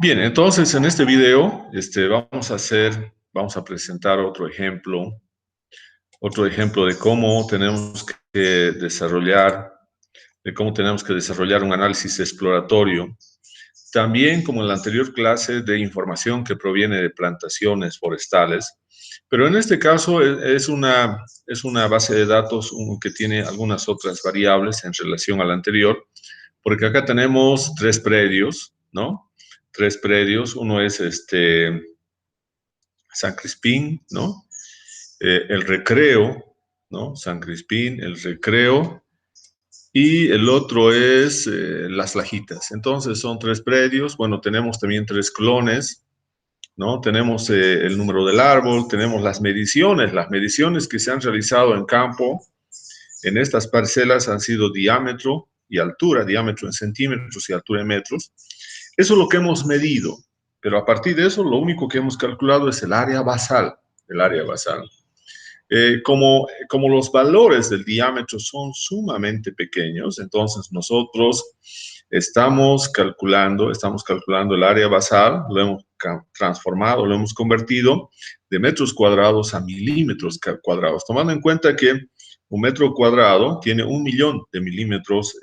Bien, entonces en este video vamos a presentar otro ejemplo de cómo tenemos que desarrollar un análisis exploratorio. También, como en la anterior clase, de información que proviene de plantaciones forestales, pero en este caso es una base de datos que tiene algunas otras variables en relación a la anterior, porque acá tenemos tres predios, ¿no? Tres predios, uno es San Crispín, ¿no? El Recreo, ¿no? San Crispín, el Recreo, y el otro es Las Lajitas. Entonces son tres predios. Bueno, tenemos también tres clones, ¿no? Tenemos el número del árbol, tenemos las mediciones que se han realizado en campo en estas parcelas han sido diámetro y altura, diámetro en centímetros y altura en metros. Eso es lo que hemos medido, pero a partir de eso lo único que hemos calculado es el área basal, el área basal. Como los valores del diámetro son sumamente pequeños, entonces nosotros estamos calculando el área basal, lo hemos transformado, lo hemos convertido de metros cuadrados a milímetros cuadrados, tomando en cuenta que un metro cuadrado tiene 1.000.000 de milímetros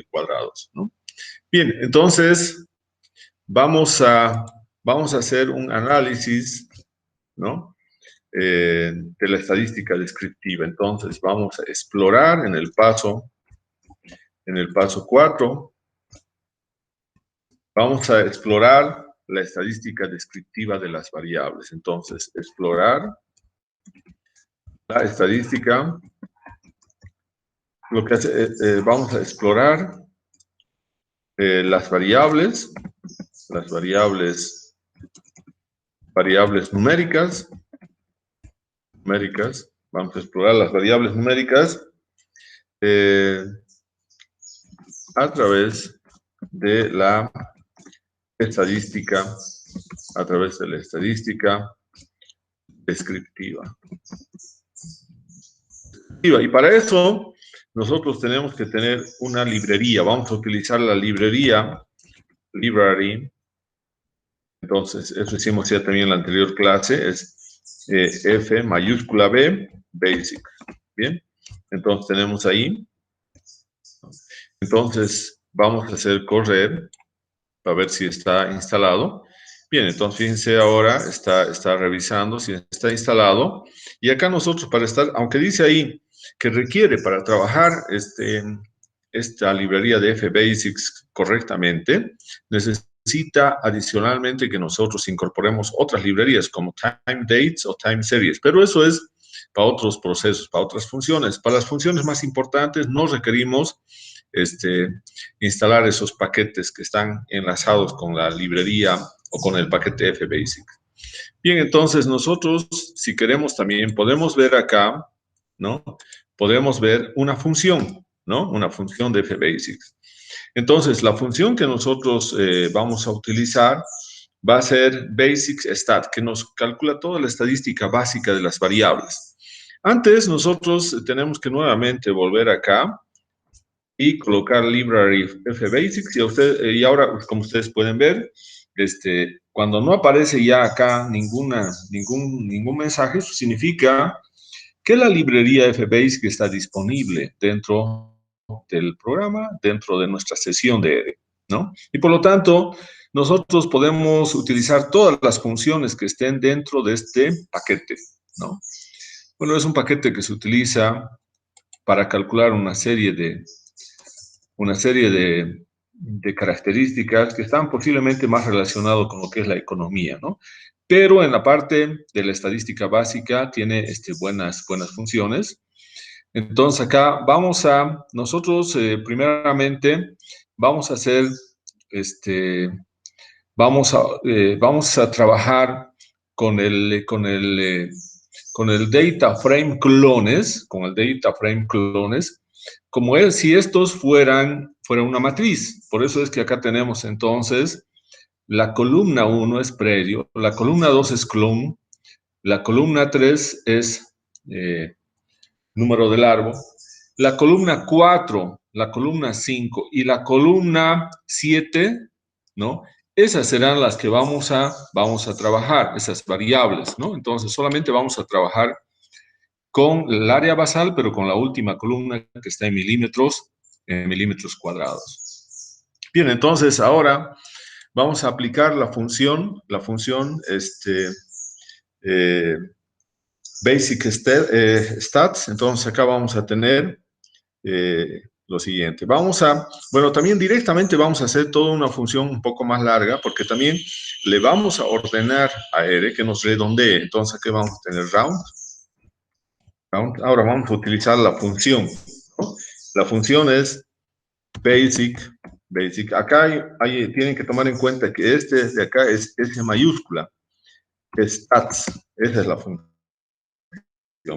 cuadrados, ¿no? Bien, entonces vamos a hacer un análisis, ¿no? De la estadística descriptiva. Entonces vamos a explorar en el paso 4, vamos a explorar la estadística descriptiva de las variables. Entonces, explorar la estadística, vamos a explorar las variables numéricas, vamos a explorar las variables numéricas a través de la estadística, descriptiva. Y para eso, nosotros tenemos que tener una librería. Vamos a utilizar la library. Entonces, eso hicimos ya también en la anterior clase, es F mayúscula B, basic. Bien, entonces tenemos ahí. Entonces, vamos a hacer correr para ver si está instalado. Bien, entonces fíjense ahora, está revisando si está instalado. Y acá nosotros aunque dice ahí que requiere para trabajar esta librería de FBasics correctamente, necesita adicionalmente que nosotros incorporemos otras librerías como time dates o time series, pero eso es para otros procesos, para otras funciones. Para las funciones más importantes no requerimos instalar esos paquetes que están enlazados con la librería o con el paquete FBasic. Bien, entonces nosotros, si queremos también, podemos ver acá, ¿no? Podemos ver una función, ¿no? Una función de FBasics. Entonces, la función que nosotros vamos a utilizar va a ser basicstat, que nos calcula toda la estadística básica de las variables. Antes, nosotros tenemos que nuevamente volver acá y colocar library FBasics y ahora, como ustedes pueden ver, cuando no aparece ya acá ningún mensaje, eso significa que la librería FBasics está disponible dentro del programa, dentro de nuestra sesión de EDE, ¿no? Y por lo tanto, nosotros podemos utilizar todas las funciones que estén dentro de este paquete, ¿no? Bueno, es un paquete que se utiliza para calcular una serie de características que están posiblemente más relacionados con lo que es la economía, ¿no? Pero en la parte de la estadística básica tiene buenas funciones. Entonces acá nosotros primeramente vamos a hacer, vamos a trabajar con el data frame clones, como si estos fueran una matriz. Por eso es que acá tenemos entonces la columna 1 es predio, la columna 2 es clone, la columna 3 es número del árbol, la columna 4, la columna 5 y la columna 7, ¿no? Esas serán las que vamos a trabajar, esas variables, ¿no? Entonces, solamente vamos a trabajar con el área basal, pero con la última columna que está en milímetros cuadrados. Bien, entonces ahora vamos a aplicar la función eh, basic stats. Entonces acá vamos a tener lo siguiente. Bueno, también directamente vamos a hacer toda una función un poco más larga, porque también le vamos a ordenar a R que nos redondee. Entonces aquí vamos a tener round. Ahora vamos a utilizar la función, ¿no? La función es basic. Acá tienen que tomar en cuenta que este de acá es S mayúscula, stats. Esa es la función,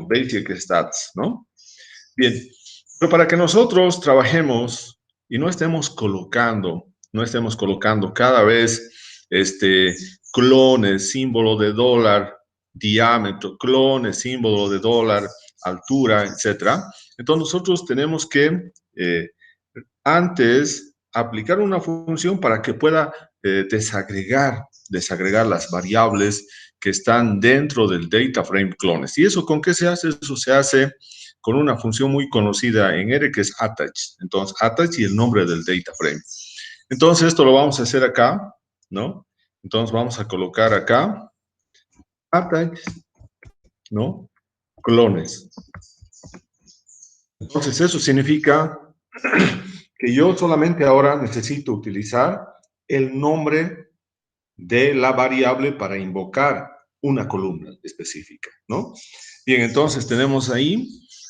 basic stats, ¿no? Bien, pero para que nosotros trabajemos y no estemos colocando cada vez clones, símbolo de dólar, diámetro, clones, símbolo de dólar, altura, etcétera. Entonces nosotros tenemos que antes aplicar una función para que pueda desagregar las variables que están dentro del data frame clones. ¿Y eso con qué se hace? Eso se hace con una función muy conocida en R que es attach. Entonces, attach y el nombre del data frame. Entonces, esto lo vamos a hacer acá, ¿no? Entonces, vamos a colocar acá attach, ¿no? Clones. Entonces, eso significa que yo solamente ahora necesito utilizar el nombre de la variable para invocar una columna específica, ¿no? Bien, entonces tenemos ahí,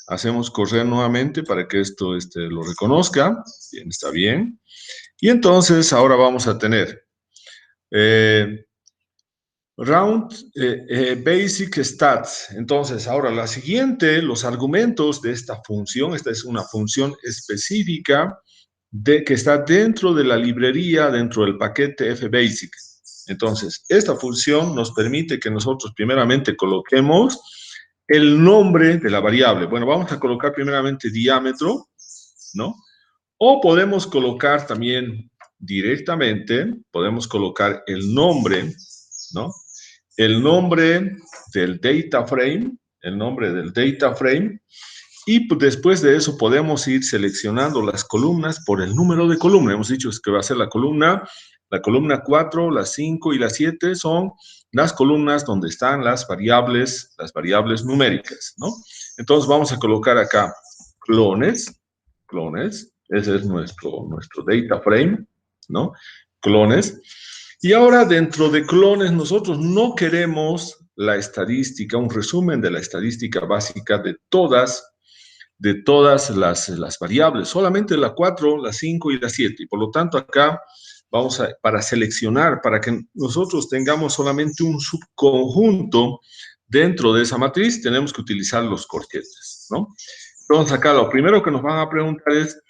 hacemos correr nuevamente para que esto lo reconozca. Bien, está bien. Y entonces ahora vamos a tener basic stats. Entonces, ahora la siguiente, los argumentos de esta función, esta es una función específica que está dentro de la librería, dentro del paquete fbasic. Entonces, esta función nos permite que nosotros primeramente coloquemos el nombre de la variable. Bueno, vamos a colocar primeramente diámetro, ¿no? O podemos colocar también directamente, podemos colocar el nombre, ¿no? El nombre del data frame, y después de eso podemos ir seleccionando las columnas por el número de columna. Hemos dicho que va a ser la columna 4, la 5 y la 7 son las columnas donde están las variables numéricas, ¿no? Entonces vamos a colocar acá clones, ese es nuestro data frame, ¿no? Clones. Y ahora dentro de clones nosotros no queremos la estadística, un resumen de la estadística básica de todas las variables, solamente la 4, la 5 y la 7. Y por lo tanto acá para seleccionar, para que nosotros tengamos solamente un subconjunto dentro de esa matriz, tenemos que utilizar los corchetes, ¿no? Entonces acá lo primero que nos van a preguntar es,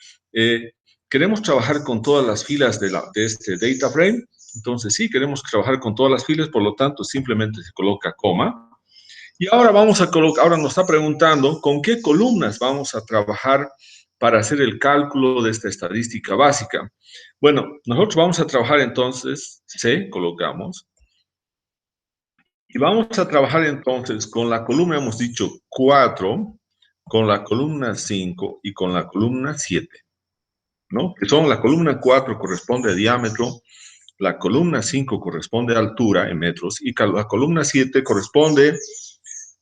¿queremos trabajar con todas las filas de este data frame? Entonces sí, queremos trabajar con todas las filas, por lo tanto simplemente se coloca coma. Y ahora ahora nos está preguntando con qué columnas vamos a trabajar para hacer el cálculo de esta estadística básica. Bueno, nosotros vamos a trabajar entonces, colocamos, y vamos a trabajar entonces con la columna, hemos dicho 4, con la columna 5 y con la columna 7, ¿no? Que son la columna 4 corresponde a diámetro, la columna 5 corresponde a altura en metros y la columna 7 corresponde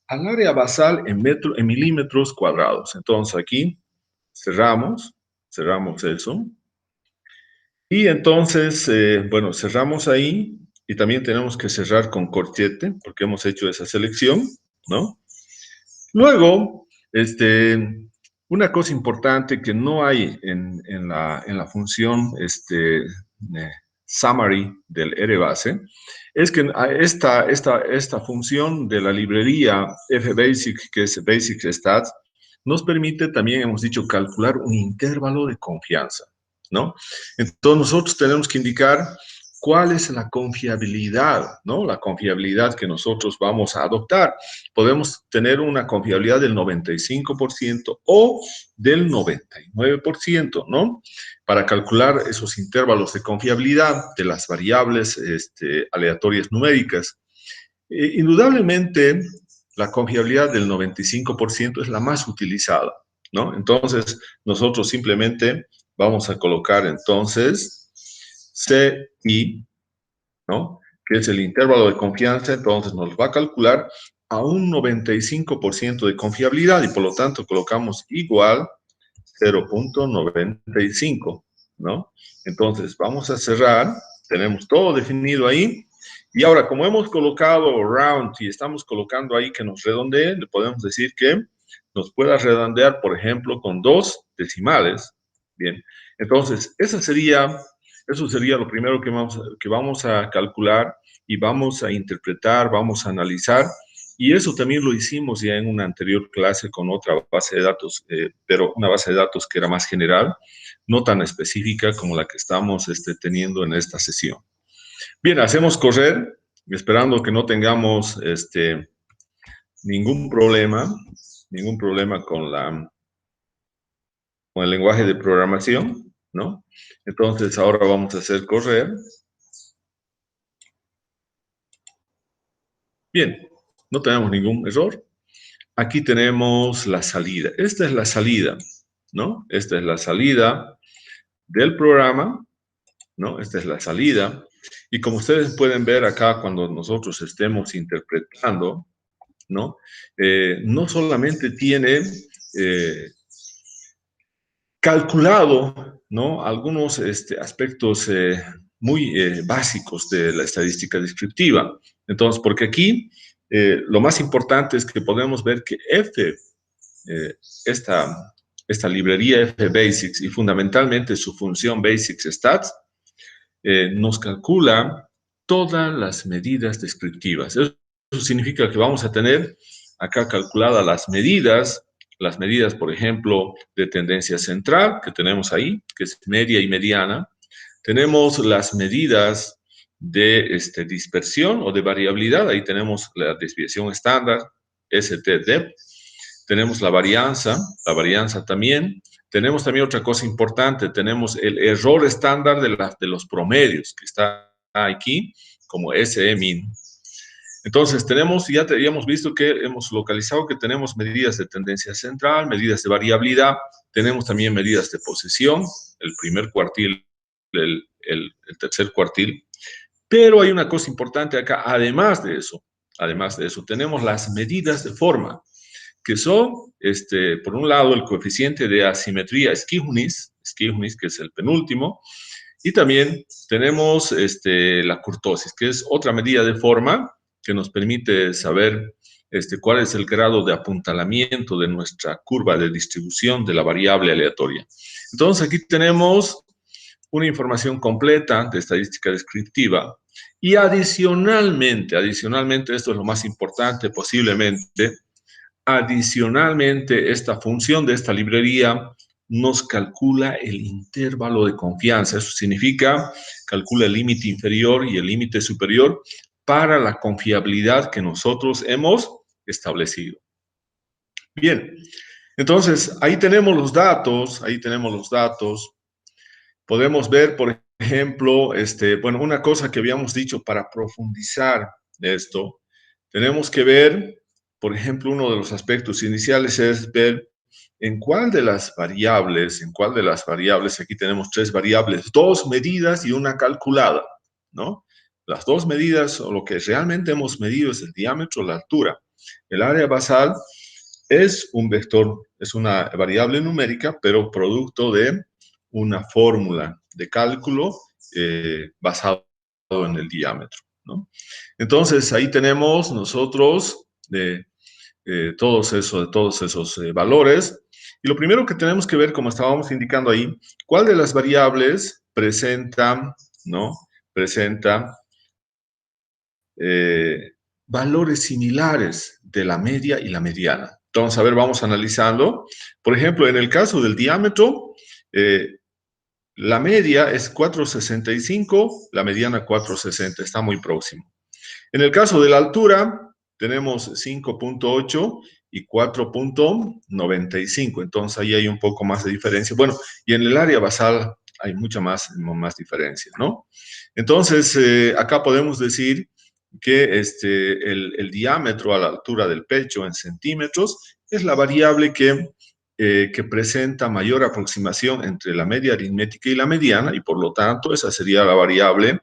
al área basal en milímetros cuadrados. Entonces aquí cerramos eso. Y entonces, bueno, cerramos ahí y también tenemos que cerrar con corchete porque hemos hecho esa selección, ¿no? Luego, una cosa importante que no hay en la función summary del RBase es que esta función de la librería fbasic, que es basic stats, nos permite también, hemos dicho, calcular un intervalo de confianza, ¿no? Entonces nosotros tenemos que indicar ¿cuál es la confiabilidad, ¿no? La confiabilidad que nosotros vamos a adoptar. Podemos tener una confiabilidad del 95% o del 99%, ¿no? Para calcular esos intervalos de confiabilidad de las variables aleatorias numéricas. Indudablemente, la confiabilidad del 95% es la más utilizada, ¿no? Entonces, nosotros simplemente vamos a colocar entonces CI, ¿no? Que es el intervalo de confianza, entonces nos va a calcular a un 95% de confiabilidad y por lo tanto colocamos igual 0.95, ¿no? Entonces vamos a cerrar, tenemos todo definido ahí y ahora como hemos colocado round y estamos colocando ahí que nos redondee, le podemos decir que nos pueda redondear, por ejemplo, con 2 decimales. Bien, entonces eso sería lo primero que vamos a calcular y vamos a interpretar, vamos a analizar. Y eso también lo hicimos ya en una anterior clase con otra base de datos, pero una base de datos que era más general, no tan específica como la que estamos teniendo en esta sesión. Bien, hacemos correr, esperando que no tengamos ningún problema con el lenguaje de programación, ¿no? Entonces, ahora vamos a hacer correr. Bien, no tenemos ningún error. Aquí tenemos la salida. Esta es la salida, ¿no? Esta es la salida del programa, ¿no? Esta es la salida. Y como ustedes pueden ver acá, cuando nosotros estemos interpretando, ¿no? No solamente tiene calculado, ¿no? Algunos aspectos muy básicos de la estadística descriptiva. Entonces, porque aquí lo más importante es que podemos ver que esta librería FBasics y fundamentalmente su función Basics Stats nos calcula todas las medidas descriptivas. Eso significa que vamos a tener acá calculadas las medidas, por ejemplo, de tendencia central, que tenemos ahí, que es media y mediana. Tenemos las medidas de dispersión o de variabilidad, ahí tenemos la desviación estándar, ST-DEP. Tenemos la varianza también. Tenemos también otra cosa importante, tenemos el error estándar de los promedios, que está aquí como SE-min. Entonces, ya habíamos visto que hemos localizado que tenemos medidas de tendencia central, medidas de variabilidad, tenemos también medidas de posición, el primer cuartil, el tercer cuartil, pero hay una cosa importante acá, además de eso, tenemos las medidas de forma, que son, por un lado, el coeficiente de asimetría Schihnuis, que es el penúltimo, y también tenemos la kurtosis, que es otra medida de forma que nos permite saber cuál es el grado de apuntalamiento de nuestra curva de distribución de la variable aleatoria. Entonces, aquí tenemos una información completa de estadística descriptiva y adicionalmente, esto es lo más importante posiblemente, adicionalmente, esta función de esta librería nos calcula el intervalo de confianza. Eso significa, calcula el límite inferior y el límite superior para la confiabilidad que nosotros hemos establecido. Bien, entonces ahí tenemos los datos, Podemos ver, por ejemplo, bueno, una cosa que habíamos dicho para profundizar esto, tenemos que ver, por ejemplo, uno de los aspectos iniciales es ver en cuál de las variables, aquí tenemos 3 variables, 2 medidas y una calculada, ¿no? Las 2 medidas, o lo que realmente hemos medido es el diámetro, la altura. El área basal es un vector, es una variable numérica, pero producto de una fórmula de cálculo basado en el diámetro, ¿no? Entonces, ahí tenemos nosotros todos esos valores. Y lo primero que tenemos que ver, como estábamos indicando ahí, cuál de las variables presenta, ¿no? Presenta valores similares de la media y la mediana. Entonces, a ver, vamos analizando. Por ejemplo, en el caso del diámetro, la media es 4,65, la mediana 4,60, está muy próximo. En el caso de la altura, tenemos 5,8 y 4,95, entonces ahí hay un poco más de diferencia. Bueno, y en el área basal hay mucha más diferencia, ¿no? Entonces, acá podemos decir que el diámetro a la altura del pecho en centímetros es la variable que presenta mayor aproximación entre la media aritmética y la mediana, y por lo tanto esa sería la variable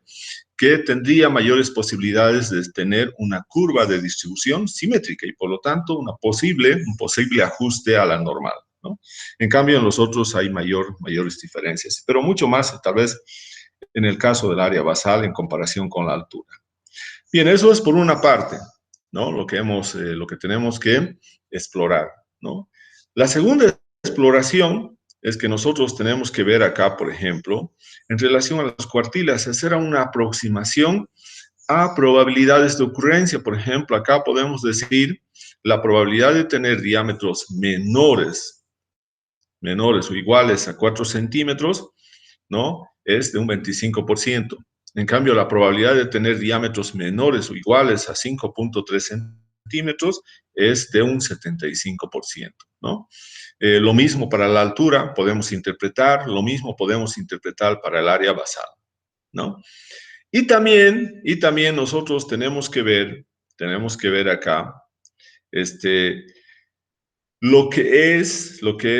que tendría mayores posibilidades de tener una curva de distribución simétrica y por lo tanto un posible ajuste a la normal, ¿no? En cambio, en los otros hay mayores diferencias, pero mucho más tal vez en el caso del área basal en comparación con la altura. Bien, eso es por una parte, ¿no? Lo que tenemos que explorar, ¿no? La segunda exploración es que nosotros tenemos que ver acá, por ejemplo, en relación a las cuartilas, hacer una aproximación a probabilidades de ocurrencia. Por ejemplo, acá podemos decir la probabilidad de tener diámetros menores o iguales a 4 centímetros, ¿no? Es de un 25%. En cambio, la probabilidad de tener diámetros menores o iguales a 5,3 centímetros es de un 75%, ¿no? Lo mismo para la altura podemos interpretar, lo mismo podemos interpretar para el área basal, ¿no? Y también nosotros tenemos que ver acá, lo que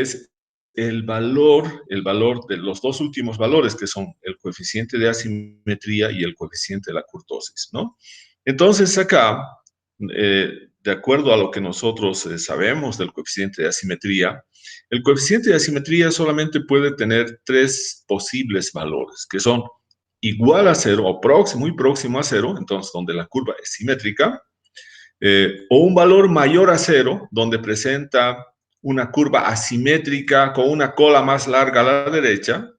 es el valor de los dos últimos valores, que son el coeficiente de asimetría y el coeficiente de la kurtosis, ¿no? Entonces acá, de acuerdo a lo que nosotros sabemos del coeficiente de asimetría, el coeficiente de asimetría solamente puede tener tres posibles valores, que son igual a cero o muy próximo a cero, entonces donde la curva es simétrica, o un valor mayor a cero, donde presenta una curva asimétrica con una cola más larga a la derecha,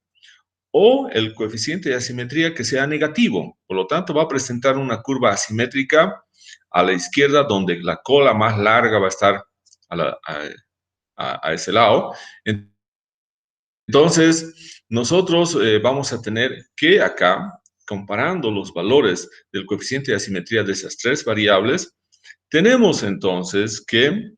o el coeficiente de asimetría que sea negativo. Por lo tanto, va a presentar una curva asimétrica a la izquierda, donde la cola más larga va a estar a ese lado. Entonces, nosotros vamos a tener que acá, comparando los valores del coeficiente de asimetría de esas tres variables, tenemos entonces que,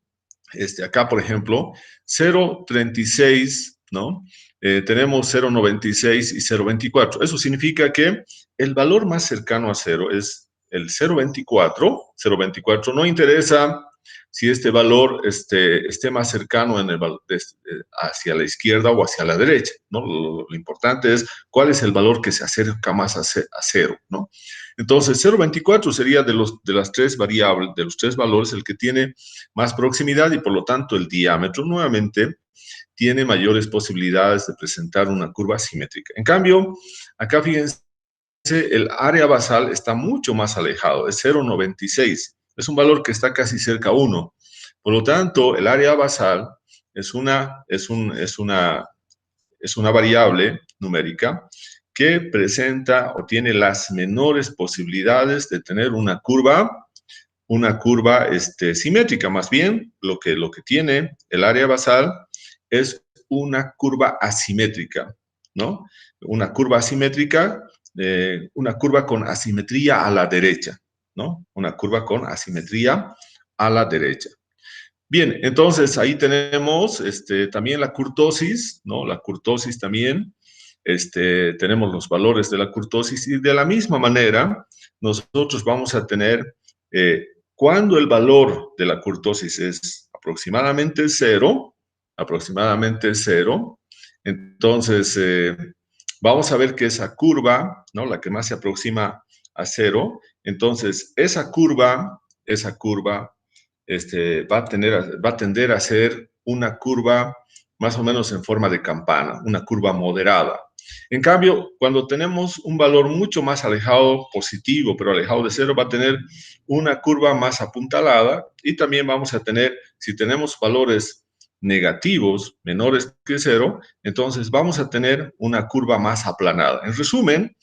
acá por ejemplo, 0,36, ¿no? Tenemos 0,96 y 0,24. Eso significa que el valor más cercano a cero es el 0,24. 0,24 no interesa si este valor esté más cercano hacia la izquierda o hacia la derecha, ¿no? Lo importante es cuál es el valor que se acerca más a cero, ¿no? Entonces, 0,24 sería de las tres variables, de los tres valores, el que tiene más proximidad y por lo tanto el diámetro nuevamente tiene mayores posibilidades de presentar una curva simétrica. En cambio, acá fíjense, el área basal está mucho más alejado, es 0,96. Es un valor que está casi cerca a 1. Por lo tanto, el área basal es una variable numérica que presenta o tiene las menores posibilidades de tener una curva simétrica. Más bien, lo que tiene el área basal es una curva asimétrica, ¿no? Una curva asimétrica, una curva con asimetría a la derecha, ¿no? Una curva con asimetría a la derecha. Bien, entonces ahí tenemos también la kurtosis, ¿no? La kurtosis también, tenemos los valores de la kurtosis y de la misma manera nosotros vamos a tener, cuando el valor de la kurtosis es aproximadamente cero, entonces vamos a ver que esa curva, ¿no? La que más se aproxima a cero, entonces esa curva va a tender a ser una curva más o menos en forma de campana, una curva moderada. En cambio, cuando tenemos un valor mucho más alejado, positivo, pero alejado de cero, va a tener una curva más apuntalada y también vamos a tener, si tenemos valores negativos menores que cero, entonces vamos a tener una curva más aplanada. En resumen,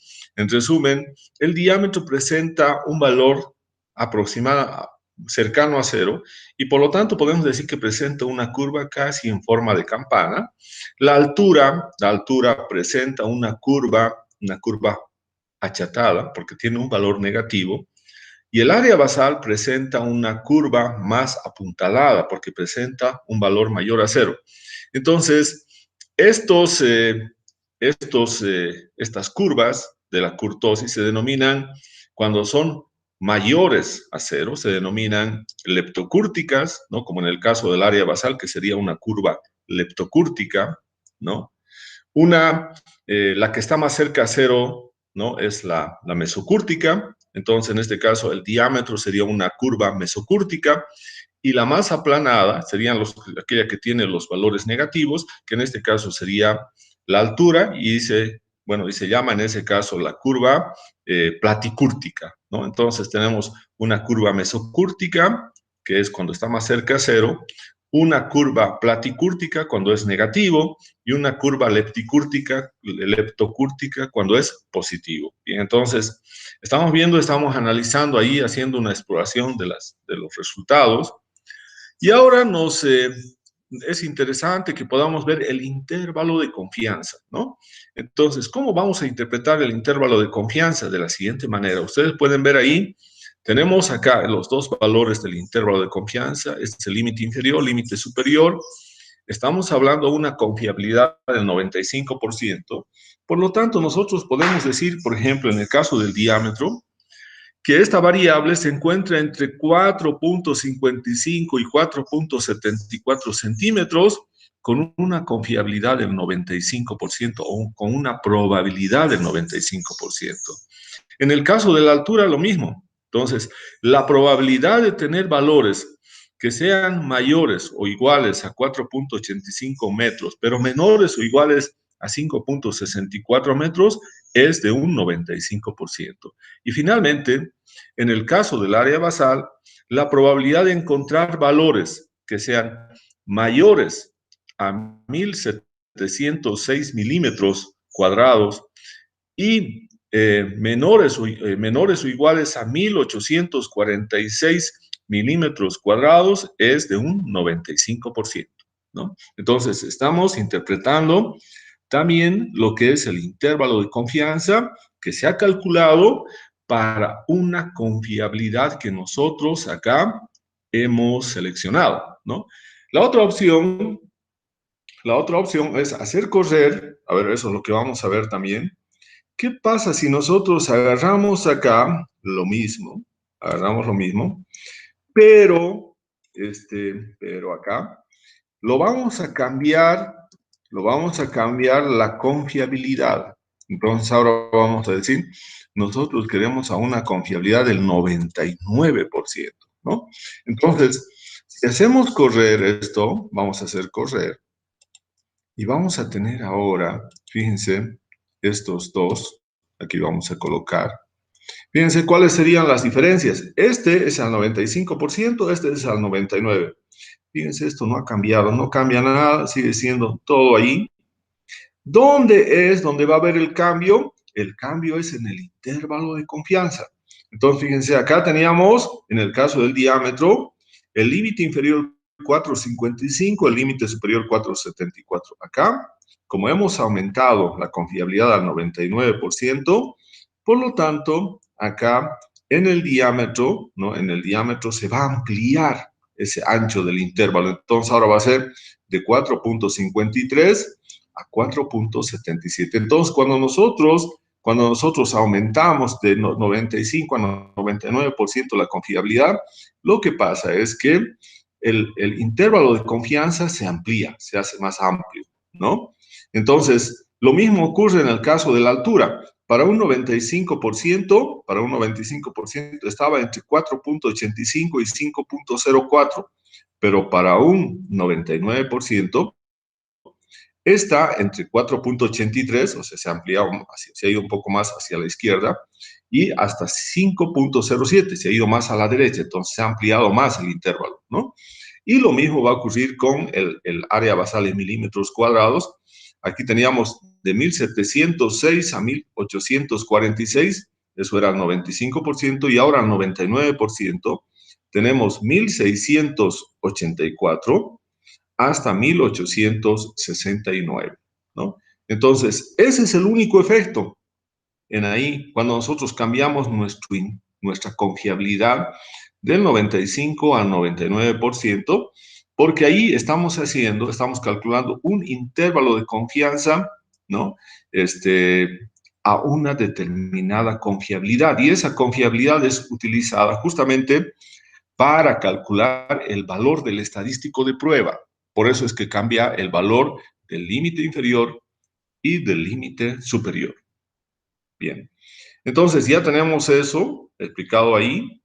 el diámetro presenta un valor cercano a cero, y por lo tanto podemos decir que presenta una curva casi en forma de campana. La altura presenta una curva achatada, porque tiene un valor negativo, y el área basal presenta una curva más apuntalada, porque presenta un valor mayor a cero. Entonces, estas curvas de la kurtosis se denominan, cuando son mayores a cero, se denominan leptocúrticas, ¿no? Como en el caso del área basal, que sería una curva leptocúrtica, ¿no? La que está más cerca a cero, ¿no? Es la mesocúrtica. Entonces, en este caso, el diámetro sería una curva mesocúrtica, y la más aplanada serían aquella que tiene los valores negativos, que en este caso sería la altura, y se llama en ese caso la curva platicúrtica, ¿no? Entonces tenemos una curva mesocúrtica, que es cuando está más cerca a cero, una curva platicúrtica cuando es negativo, y una curva leptocúrtica cuando es positivo. Bien, entonces estamos analizando ahí, haciendo una exploración de los resultados. Y ahora es interesante que podamos ver el intervalo de confianza, ¿no? Entonces, ¿cómo vamos a interpretar el intervalo de confianza? De la siguiente manera. Ustedes pueden ver ahí, tenemos acá los dos valores del intervalo de confianza. Este es el límite inferior, límite superior. Estamos hablando de una confiabilidad del 95%. Por lo tanto, nosotros podemos decir, por ejemplo, en el caso del diámetro, que esta variable se encuentra entre 4.55 y 4.74 centímetros, con una confiabilidad del 95% o con una probabilidad del 95%. En el caso de la altura, lo mismo. Entonces, la probabilidad de tener valores que sean mayores o iguales a 4.85 metros, pero menores o iguales a 5.64 metros, es de un 95%. Y finalmente, en el caso del área basal, la probabilidad de encontrar valores que sean mayores a 1.706 milímetros cuadrados y menores o iguales a 1.846 milímetros cuadrados es de un 95%, ¿no? Entonces, estamos interpretando también lo que es el intervalo de confianza que se ha calculado para una confiabilidad que nosotros acá hemos seleccionado, ¿no? La otra opción es hacer correr, a ver, eso es lo que vamos a ver también. ¿Qué pasa si nosotros agarramos acá lo mismo? Agarramos lo mismo, pero acá lo vamos a cambiar la confiabilidad. Entonces ahora vamos a decir, nosotros queremos a una confiabilidad del 99%, ¿no? Entonces, si hacemos correr esto, vamos a hacer correr, y vamos a tener ahora, fíjense, estos dos, aquí vamos a colocar. Fíjense cuáles serían las diferencias. Este es al 95%, este es al 99%. Fíjense, esto no ha cambiado, no cambia nada, sigue siendo todo ahí. ¿Dónde es donde va a haber el cambio? El cambio es en el intervalo de confianza. Entonces, fíjense, acá teníamos, en el caso del diámetro, el límite inferior 4.55, el límite superior 4.74. Acá, como hemos aumentado la confiabilidad al 99%, por lo tanto, acá en el diámetro, ¿no? En el diámetro se va a ampliar ese ancho del intervalo. Entonces, ahora va a ser de 4.53 a 4.77. Entonces, cuando nosotros aumentamos de 95 a 99% la confiabilidad, lo que pasa es que el intervalo de confianza se amplía, se hace más amplio, ¿no? Entonces, lo mismo ocurre en el caso de la altura. Para un 95% estaba entre 4.85 y 5.04, pero para un 99% está entre 4.83, o sea, se ha ampliado, se ha ido un poco más hacia la izquierda, y hasta 5.07, se ha ido más a la derecha, entonces se ha ampliado más el intervalo, ¿no? Y lo mismo va a ocurrir con el área basal en milímetros cuadrados. Aquí teníamos de 1.706 a 1.846, eso era el 95%, y ahora el 99%, tenemos 1684 hasta 1869, ¿no? Entonces, ese es el único efecto en ahí, cuando nosotros cambiamos nuestra confiabilidad del 95 al 99%, porque ahí estamos calculando un intervalo de confianza, ¿no? A una determinada confiabilidad, y esa confiabilidad es utilizada justamente para calcular el valor del estadístico de prueba. Por eso es que cambia el valor del límite inferior y del límite superior. Bien, entonces ya tenemos eso explicado ahí.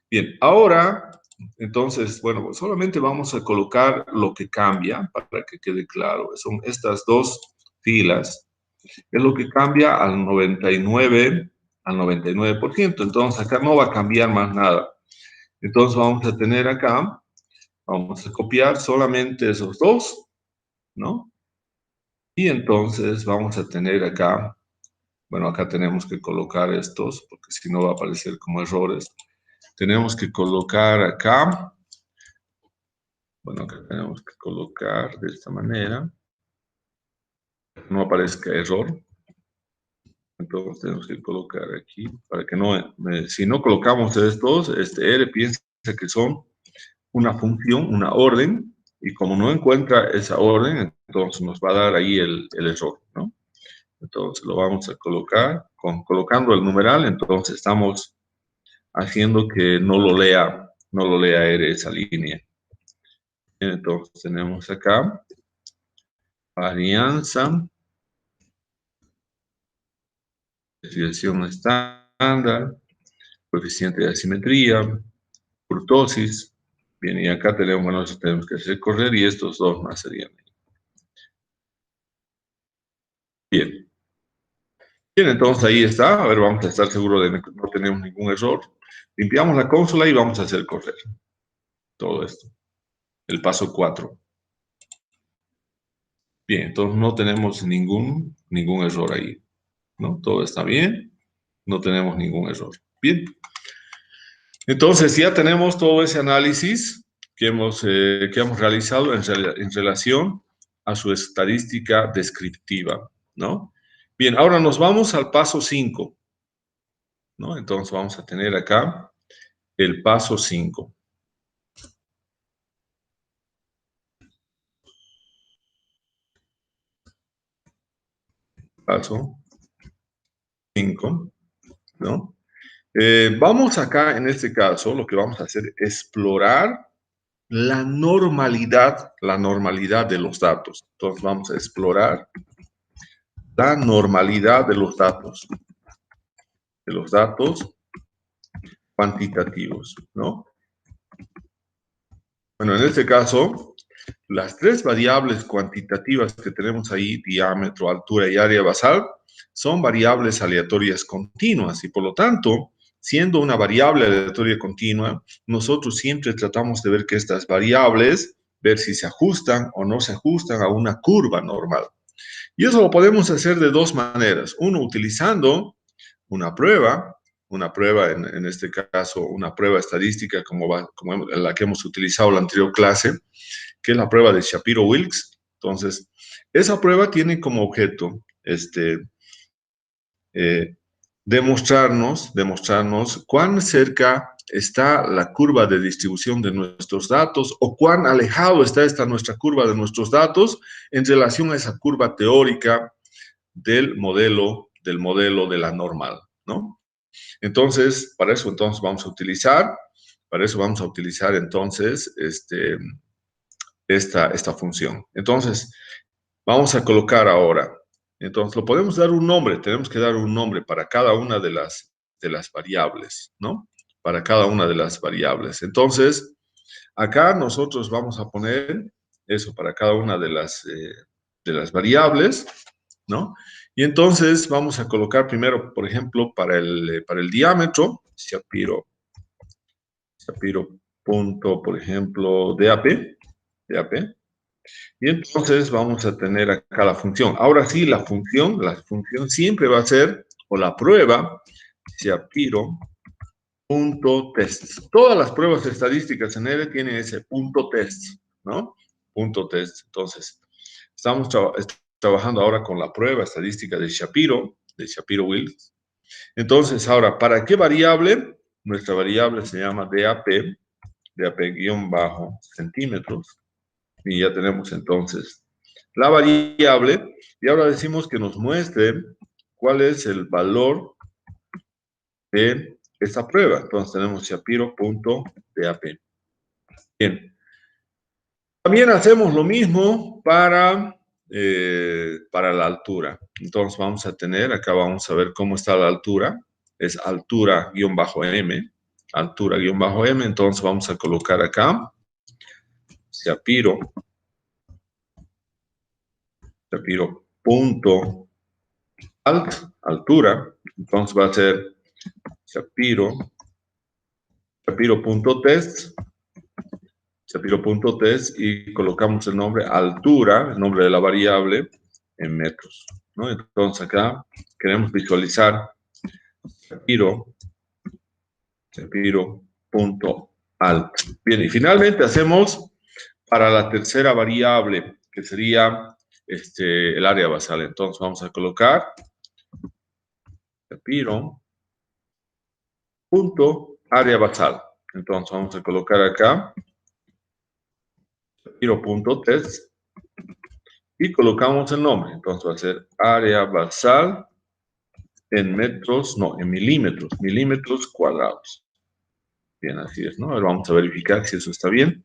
Bien, ahora, entonces, bueno, solamente vamos a colocar lo que cambia para que quede claro. Son estas dos filas, es lo que cambia al 99%. Entonces, acá no va a cambiar más nada. Entonces, vamos a tener acá, vamos a copiar solamente esos dos, ¿no? Y entonces vamos a tener acá, bueno, acá tenemos que colocar estos, porque si no va a aparecer como errores. Tenemos que colocar acá, bueno, acá tenemos que colocar de esta manera, no aparezca error. Entonces tenemos que colocar aquí, para que no, si no colocamos estos, R piensa que son una función, una orden, y como no encuentra esa orden, entonces nos va a dar ahí el error, ¿no? Entonces lo vamos a colocar, colocando el numeral, entonces estamos haciendo que no lo lea R esa línea. Entonces tenemos acá, varianza, desviación estándar, coeficiente de asimetría, kurtosis. Bien, y acá tenemos, bueno, eso tenemos que hacer correr y estos dos más serían. Bien. Bien, entonces ahí está. A ver, vamos a estar seguros de que no tenemos ningún error. Limpiamos la consola y vamos a hacer correr todo esto. El paso 4. Bien, entonces no tenemos ningún error ahí, ¿no? Todo está bien, no tenemos ningún error. Bien. Entonces ya tenemos todo ese análisis que hemos realizado en relación a su estadística descriptiva, ¿no? Bien, ahora nos vamos al paso 5, ¿no? Entonces vamos a tener acá el paso 5. Paso 5, ¿no? Vamos acá, en este caso, lo que vamos a hacer es explorar la normalidad de los datos. Entonces vamos a explorar la normalidad de los datos cuantitativos, ¿no? Bueno, en este caso, las tres variables cuantitativas que tenemos ahí, diámetro, altura y área basal, son variables aleatorias continuas y por lo tanto, siendo una variable aleatoria continua, nosotros siempre tratamos de ver que estas variables, ver si se ajustan o no se ajustan a una curva normal. Y eso lo podemos hacer de dos maneras. Uno, utilizando una prueba en este caso, una prueba estadística como la que hemos utilizado en la anterior clase, que es la prueba de Shapiro-Wilks. Entonces, esa prueba tiene como objeto demostrarnos cuán cerca está la curva de distribución de nuestros datos o cuán alejado está esta nuestra curva de nuestros datos en relación a esa curva teórica del modelo de la normal, ¿no? Entonces, para eso entonces vamos a utilizar entonces esta función. Entonces, vamos a colocar ahora, entonces lo podemos dar un nombre, tenemos que dar un nombre para cada una de las variables, ¿no? Para cada una de las variables. Entonces, acá nosotros vamos a poner eso para cada una de las variables, ¿no? Y entonces vamos a colocar primero, por ejemplo, para el diámetro, Shapiro punto, por ejemplo, DAP. Y entonces vamos a tener acá la función. Ahora sí, la función siempre va a ser, o la prueba, Shapiro punto test. Todas las pruebas estadísticas en R tienen ese punto test, ¿no? Punto test. Entonces, estamos trabajando ahora con la prueba estadística de Shapiro-Wilks. Entonces, ahora, ¿para qué variable? Nuestra variable se llama DAP-centímetros. Y ya tenemos entonces la variable. Y ahora decimos que nos muestre cuál es el valor de esta prueba. Entonces tenemos Shapiro.DAP. Bien. También hacemos lo mismo para la altura. Entonces vamos a tener, acá vamos a ver cómo está la altura. Es altura-m. Altura-m. Entonces vamos a colocar acá Shapiro.alt, altura. Entonces va a ser Shapiro.test, Shapiro.test y colocamos el nombre altura, el nombre de la variable, en metros, ¿no? Entonces acá queremos visualizar Shapiro.alt. Bien, y finalmente hacemos para la tercera variable, que sería el área basal. Entonces vamos a colocar Shapiro.área basal. Entonces vamos a colocar acá Shapiro.test y colocamos el nombre. Entonces va a ser área basal en metros, no, en milímetros cuadrados. Bien, así es, ¿no? Ahora vamos a verificar si eso está bien.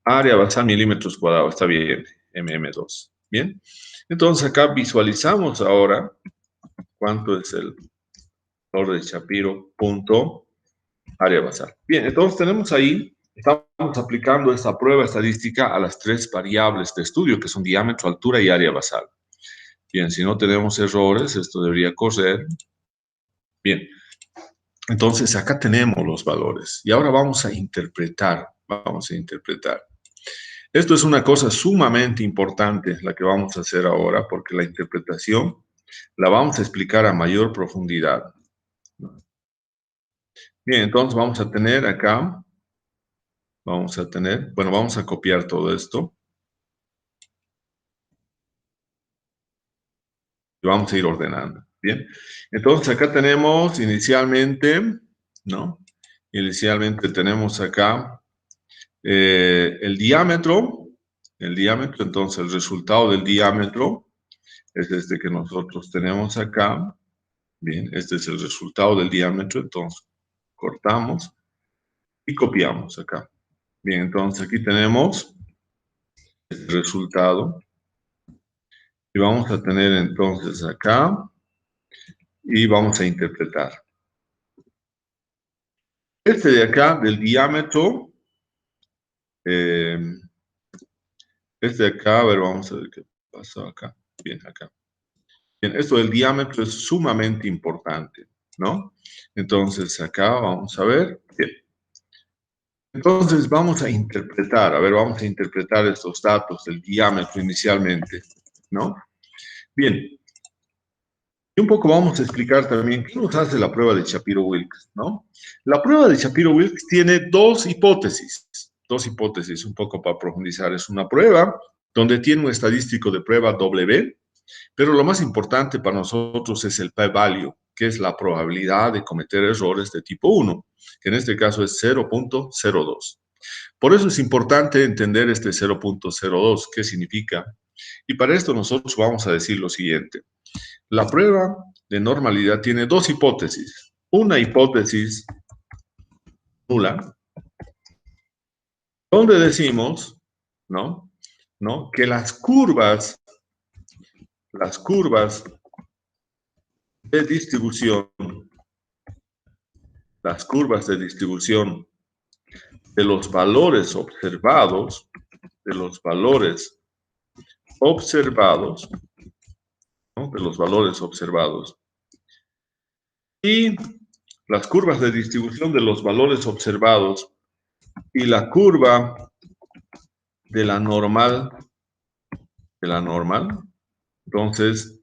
Área basal milímetros cuadrados, está bien, mm2. Bien, entonces acá visualizamos ahora cuánto es el valor de Shapiro punto área basal. Bien, entonces tenemos ahí, estamos aplicando esta prueba estadística a las tres variables de estudio, que son diámetro, altura y área basal. Bien, si no tenemos errores, esto debería correr. Bien, entonces acá tenemos los valores y ahora vamos a interpretar. Esto es una cosa sumamente importante, la que vamos a hacer ahora, porque la interpretación la vamos a explicar a mayor profundidad. Bien, entonces vamos a tener acá, vamos a copiar todo esto. Y vamos a ir ordenando. Bien, entonces acá tenemos inicialmente, ¿no? Inicialmente tenemos acá el diámetro, entonces el resultado del diámetro es este que nosotros tenemos acá. Bien, este es el resultado del diámetro, entonces cortamos y copiamos acá. Bien, entonces aquí tenemos el resultado y vamos a tener entonces acá y vamos a interpretar. Este de acá del diámetro, este de acá, a ver, vamos a ver qué pasó acá. Bien, acá. Bien, esto del diámetro es sumamente importante, ¿no? Entonces acá vamos a ver. Bien. Entonces vamos a interpretar, vamos a interpretar estos datos del diámetro inicialmente, ¿no? Bien. Y un poco vamos a explicar también qué nos hace la prueba de Shapiro-Wilks, ¿no? La prueba de Shapiro-Wilks tiene dos hipótesis, un poco para profundizar. Es una prueba donde tiene un estadístico de prueba W, pero lo más importante para nosotros es el p-value, que es la probabilidad de cometer errores de tipo 1, que en este caso es 0.02. Por eso es importante entender este 0.02, qué significa. Y para esto nosotros vamos a decir lo siguiente. La prueba de normalidad tiene dos hipótesis. Una hipótesis nula, donde decimos, ¿no? Que las curvas de distribución, de los valores observados, ¿no? Y las curvas de distribución de los valores observados y la curva de la normal, entonces,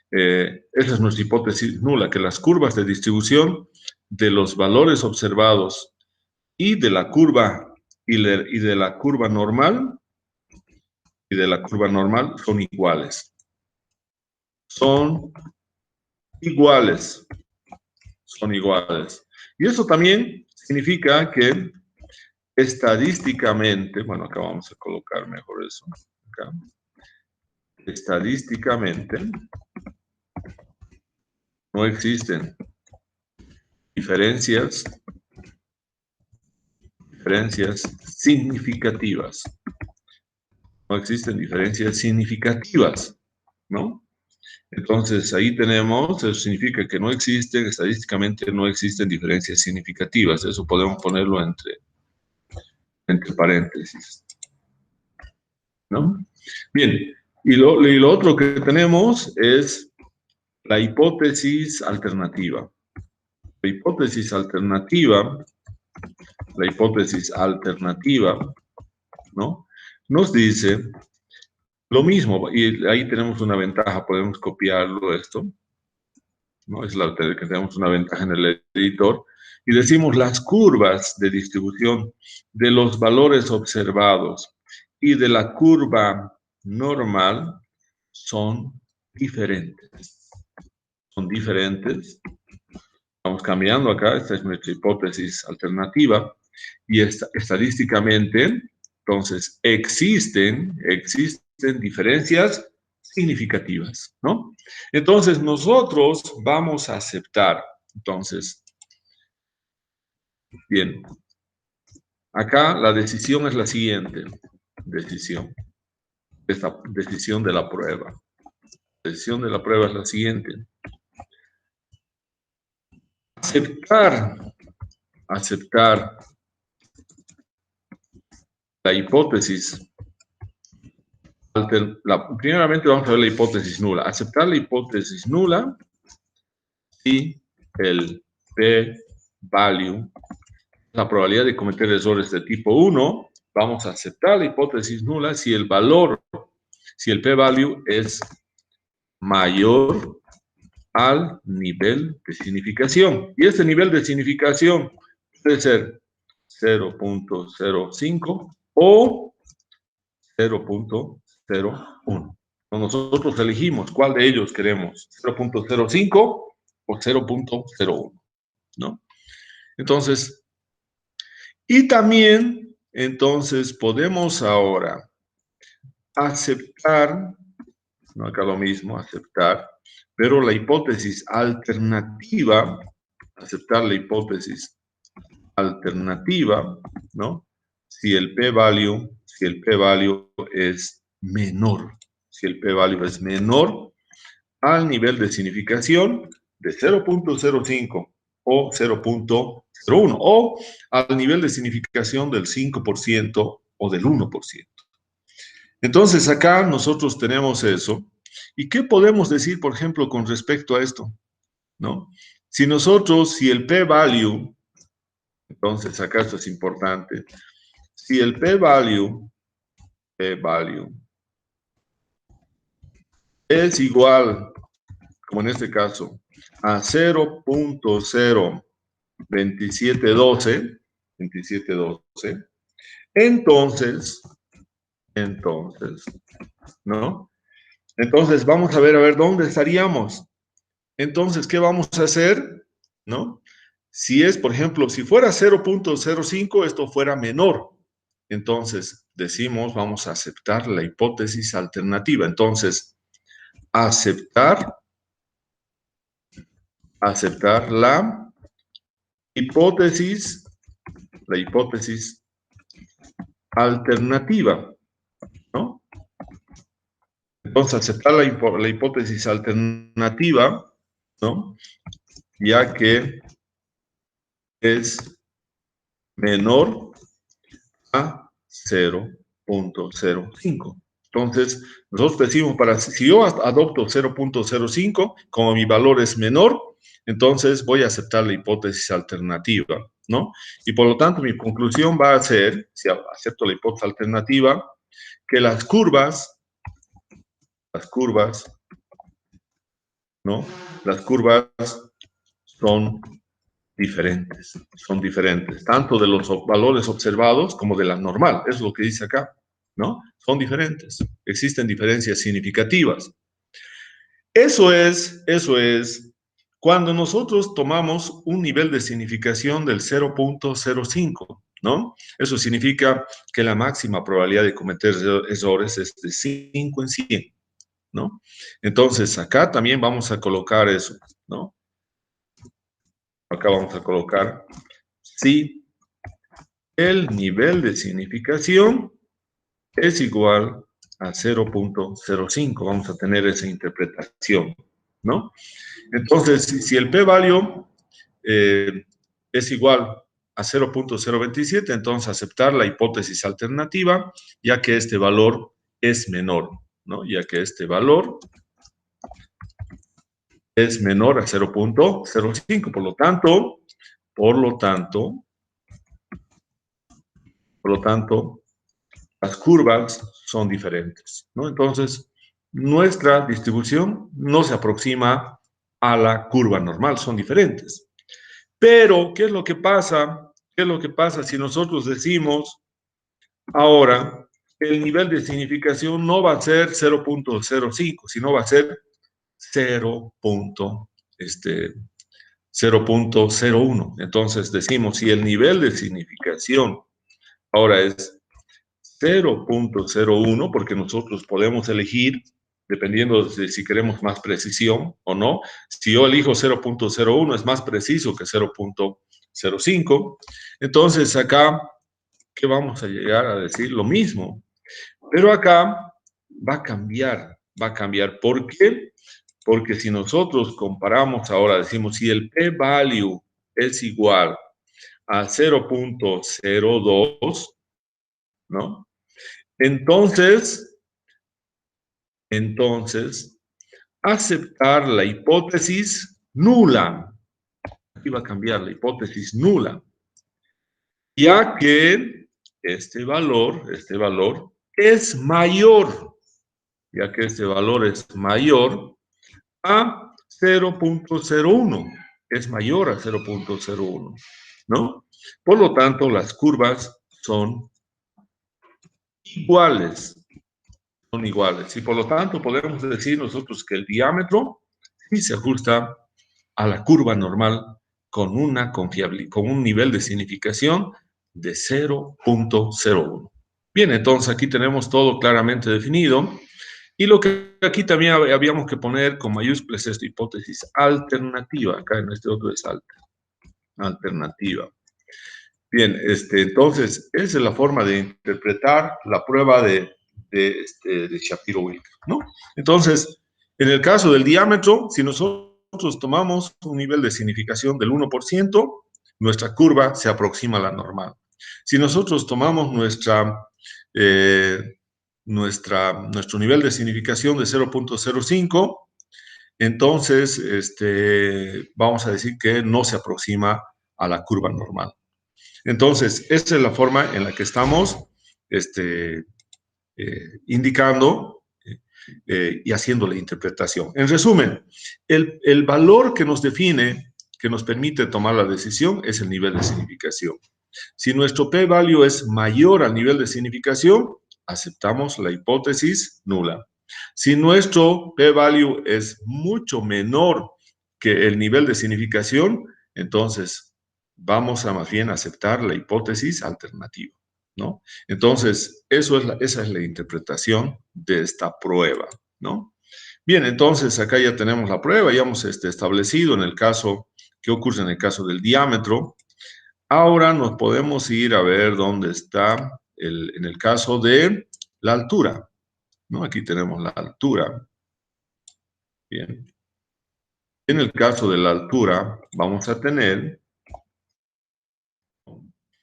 esa es nuestra hipótesis nula, que las curvas de distribución de los valores observados y de la curva y de la curva normal son iguales. Son iguales. Son iguales. Y eso también significa que estadísticamente, bueno, acá vamos a colocar mejor eso. Acá. Estadísticamente no existen diferencias significativas. No existen diferencias significativas, ¿no? Entonces, ahí tenemos, eso significa que no existen, estadísticamente no existen diferencias significativas. Eso podemos ponerlo entre paréntesis, ¿no? Bien, y lo otro que tenemos es la hipótesis alternativa. La hipótesis alternativa, ¿no? Nos dice lo mismo, y ahí tenemos una ventaja, podemos copiarlo esto, ¿no? Es la que tenemos una ventaja en el editor, y decimos las curvas de distribución de los valores observados y de la curva normal son diferentes. Son diferentes. Estamos cambiando acá, esta es nuestra hipótesis alternativa, y estadísticamente, entonces, existen diferencias significativas, ¿no? Entonces, nosotros vamos a aceptar, entonces, bien, acá la decisión es la siguiente, esta decisión de la prueba. La decisión de la prueba es la siguiente. Aceptar la hipótesis. Primeramente vamos a ver la hipótesis nula. Aceptar la hipótesis nula si el p-value, la probabilidad de cometer errores de tipo 1, vamos a aceptar la hipótesis nula si el valor, si el p-value es mayor al nivel de significación. Y este nivel de significación puede ser 0.05 o 0.01. Nosotros elegimos cuál de ellos queremos, 0.05 o 0.01, ¿no? Entonces, y también, entonces, podemos ahora aceptar, no acá lo mismo, aceptar, pero la hipótesis alternativa, aceptar la hipótesis alternativa, ¿no? Si el p-value es menor, si el p-value es menor al nivel de significación de 0.05 o 0.01 o al nivel de significación del 5% o del 1%. Entonces acá nosotros tenemos eso. ¿Y qué podemos decir, por ejemplo, con respecto a esto? ¿No? Si el p-value, entonces acá esto es importante, si el p-value es igual, como en este caso, a 0.02712, entonces, ¿no? Entonces, vamos a ver dónde estaríamos. Entonces, ¿qué vamos a hacer? ¿No? Si es, por ejemplo, si fuera 0.05, esto fuera menor. Entonces, decimos, vamos a aceptar la hipótesis alternativa. Entonces, aceptar la hipótesis alternativa, ¿no? Entonces, aceptar la hipótesis alternativa, ¿no? Ya que es menor a 0.05. Entonces, nosotros decimos, si yo adopto 0.05, como mi valor es menor, entonces voy a aceptar la hipótesis alternativa, ¿no? Y por lo tanto, mi conclusión va a ser, si acepto la hipótesis alternativa, que las curvas, ¿no? Las curvas son diferentes, son diferentes, tanto de los valores observados como de la normal, es lo que dice acá, ¿no? Son diferentes, existen diferencias significativas. Eso es cuando nosotros tomamos un nivel de significación del 0.05, ¿no? Eso significa que la máxima probabilidad de cometer errores es de 5 en 100, ¿no? Entonces, acá también vamos a colocar eso, ¿no? Acá vamos a colocar si el nivel de significación es igual a 0.05. Vamos a tener esa interpretación, ¿no? Entonces, si el p-value es igual a 0.027, entonces aceptar la hipótesis alternativa, ya que este valor es menor, ¿no? Ya que este valor es menor a 0.05. Por lo tanto, las curvas son diferentes, ¿no? Entonces, nuestra distribución no se aproxima a la curva normal, son diferentes. Pero, ¿qué es lo que pasa? ¿Qué es lo que pasa si nosotros decimos ahora el nivel de significación no va a ser 0.05, sino va a ser 0.01? Entonces decimos, si el nivel de significación ahora es 0.01, porque nosotros podemos elegir, dependiendo de si queremos más precisión o no. Si yo elijo 0.01, es más preciso que 0.05. Entonces acá, ¿qué vamos a llegar a decir? Lo mismo. Pero acá va a cambiar, va a cambiar. ¿Por qué? Porque si nosotros comparamos ahora, decimos, si el p-value es igual a 0.02, ¿no? Entonces, aceptar la hipótesis nula. Aquí va a cambiar la hipótesis nula, ya que este valor es mayor, ya que este valor es mayor a 0.01, es mayor a 0.01, ¿no? Por lo tanto, las curvas son iguales. Y por lo tanto podemos decir nosotros que el diámetro sí se ajusta a la curva normal con un nivel de significación de 0.01. Bien, entonces aquí tenemos todo claramente definido, y lo que aquí también habíamos que poner con mayúsculas es esta hipótesis alternativa, acá en este otro es alternativa. Bien, entonces esa es la forma de interpretar la prueba de Shapiro-Wilk, ¿no? Entonces, en el caso del diámetro, si nosotros tomamos un nivel de significación del 1%, nuestra curva se aproxima a la normal. Si nosotros tomamos nuestro nivel de significación de 0.05, entonces vamos a decir que no se aproxima a la curva normal. Entonces, esta es la forma en la que estamos indicando y haciendo la interpretación. En resumen, el valor que nos define, que nos permite tomar la decisión, es el nivel de significación. Si nuestro p-value es mayor al nivel de significación, aceptamos la hipótesis nula. Si nuestro p-value es mucho menor que el nivel de significación, entonces vamos a más bien aceptar la hipótesis alternativa, ¿no? Entonces, esa es la interpretación de esta prueba, ¿no? Bien, entonces acá ya tenemos la prueba, ya hemos establecido en el caso, qué ocurre en el caso del diámetro. Ahora nos podemos ir a ver dónde está en el caso de la altura, ¿no? Aquí tenemos la altura. Bien. En el caso de la altura, vamos a tener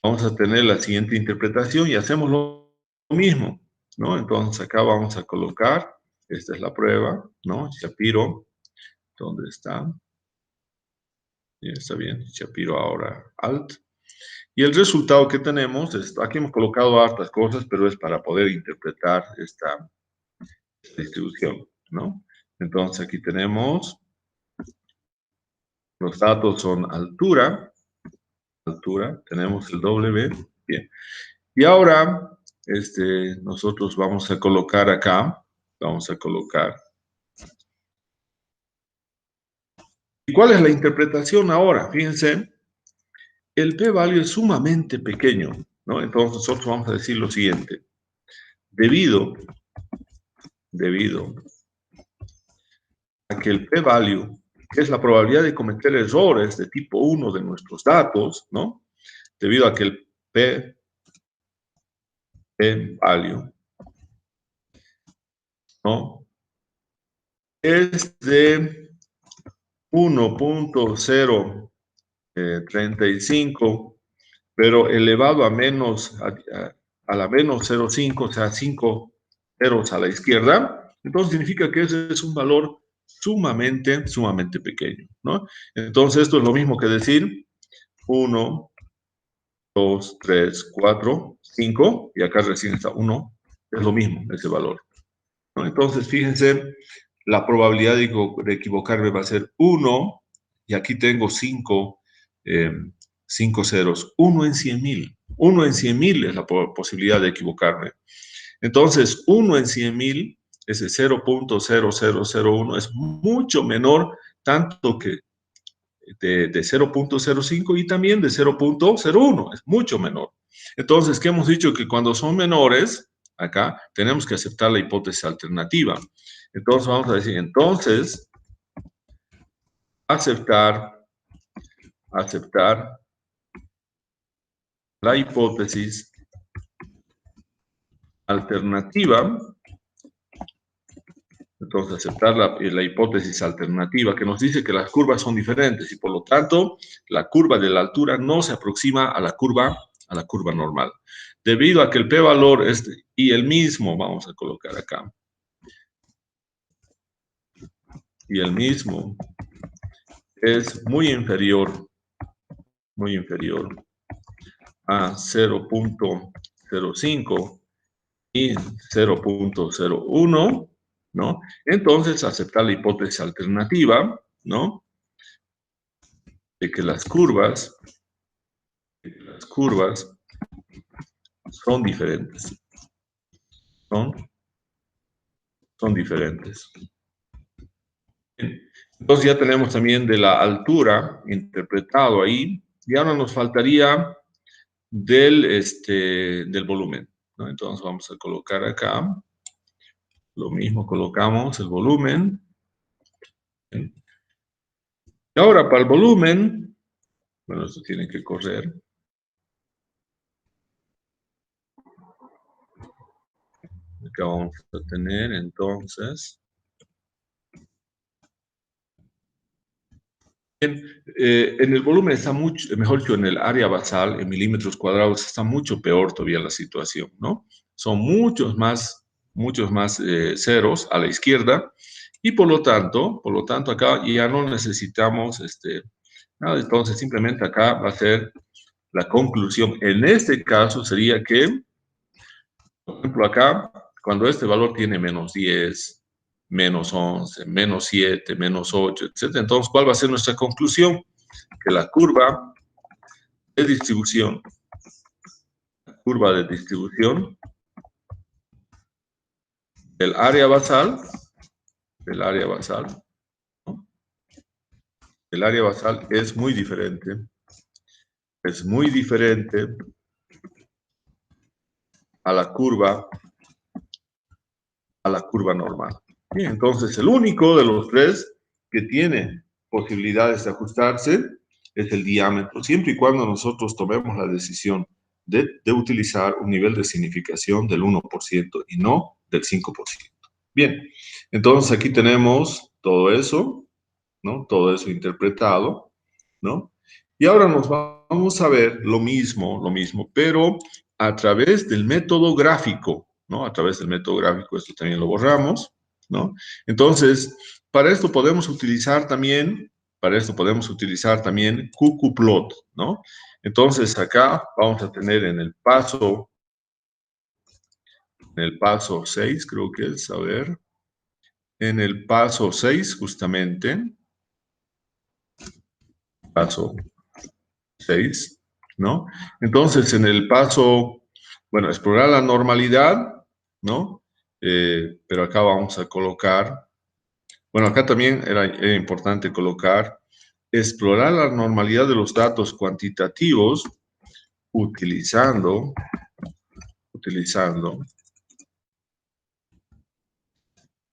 la siguiente interpretación y hacemos lo mismo, ¿no? Entonces acá vamos a colocar, esta es la prueba, ¿no? Shapiro, ¿dónde está? Ya está bien, Shapiro ahora alt. Y el resultado que tenemos, aquí hemos colocado hartas cosas, pero es para poder interpretar esta distribución, ¿no? Entonces aquí tenemos, los datos son altura, altura, tenemos el W, bien. Y ahora, nosotros vamos a colocar acá, vamos a colocar. ¿Y cuál es la interpretación ahora? Fíjense, el p-value es sumamente pequeño, ¿no? Entonces nosotros vamos a decir lo siguiente. Debido a que el p-value, que es la probabilidad de cometer errores de tipo 1 de nuestros datos, ¿no? Debido a que el p-value, ¿no? Es de 1.035, pero elevado a menos, a la menos 0.5, o sea, 5 ceros a la izquierda, entonces significa que ese es un valor sumamente pequeño, ¿no? Entonces esto es lo mismo que decir 1, 2, 3, 4, 5, y acá recién está 1, es lo mismo ese valor, ¿no? Entonces fíjense, la probabilidad de equivocarme va a ser 1, y aquí tengo 5 ceros, 1 en 100.000. 1 en 100.000 es la posibilidad de equivocarme. Entonces, 1 en 100.000, ese 0.0001, es mucho menor tanto que de 0.05 y también de 0.01, es mucho menor. Entonces, ¿qué hemos dicho? Que cuando son menores, acá, tenemos que aceptar la hipótesis alternativa. Entonces, vamos a decir, entonces, aceptar la hipótesis alternativa. Entonces, aceptar la hipótesis alternativa que nos dice que las curvas son diferentes y por lo tanto la curva de la altura no se aproxima a la curva normal. Debido a que el p-valor es y el mismo, vamos a colocar acá, y el mismo es muy inferior a 0.05 y 0.01, ¿no? Entonces, aceptar la hipótesis alternativa, ¿no? De que las curvas son diferentes. Son diferentes. Entonces ya tenemos también de la altura interpretado ahí, y ahora nos faltaría del volumen, ¿no? Entonces vamos a colocar acá, lo mismo colocamos el volumen. Y ahora para el volumen, bueno, esto tiene que correr. Acá vamos a tener entonces. En el volumen está mucho, mejor dicho, en el área basal, en milímetros cuadrados, está mucho peor todavía la situación, ¿no? Son muchos más ceros a la izquierda y por lo tanto acá ya no necesitamos nada, entonces simplemente acá va a ser la conclusión. En este caso sería que, por ejemplo, acá, cuando este valor tiene menos 10, menos 11, menos 7, menos 8, etc. Entonces, ¿cuál va a ser nuestra conclusión? Que la curva de distribución del área basal, ¿no? El área basal es muy diferente a la curva normal. Bien, entonces el único de los tres que tiene posibilidades de ajustarse es el diámetro, siempre y cuando nosotros tomemos la decisión de utilizar un nivel de significación del 1% y no del 5%. Bien, entonces aquí tenemos todo eso, ¿no? Todo eso interpretado, ¿no? Y ahora nos vamos a ver lo mismo, pero a través del método gráfico, ¿no? A través del método gráfico, esto también lo borramos, ¿no? Entonces, para esto podemos utilizar también qqplot, ¿no? Entonces, acá vamos a tener en el paso 6, creo que es, a ver, en el paso 6, justamente, paso 6, ¿no? Entonces, en el paso, bueno, explorar la normalidad, ¿no? Pero acá vamos a colocar, bueno, acá también era importante colocar, explorar la normalidad de los datos cuantitativos utilizando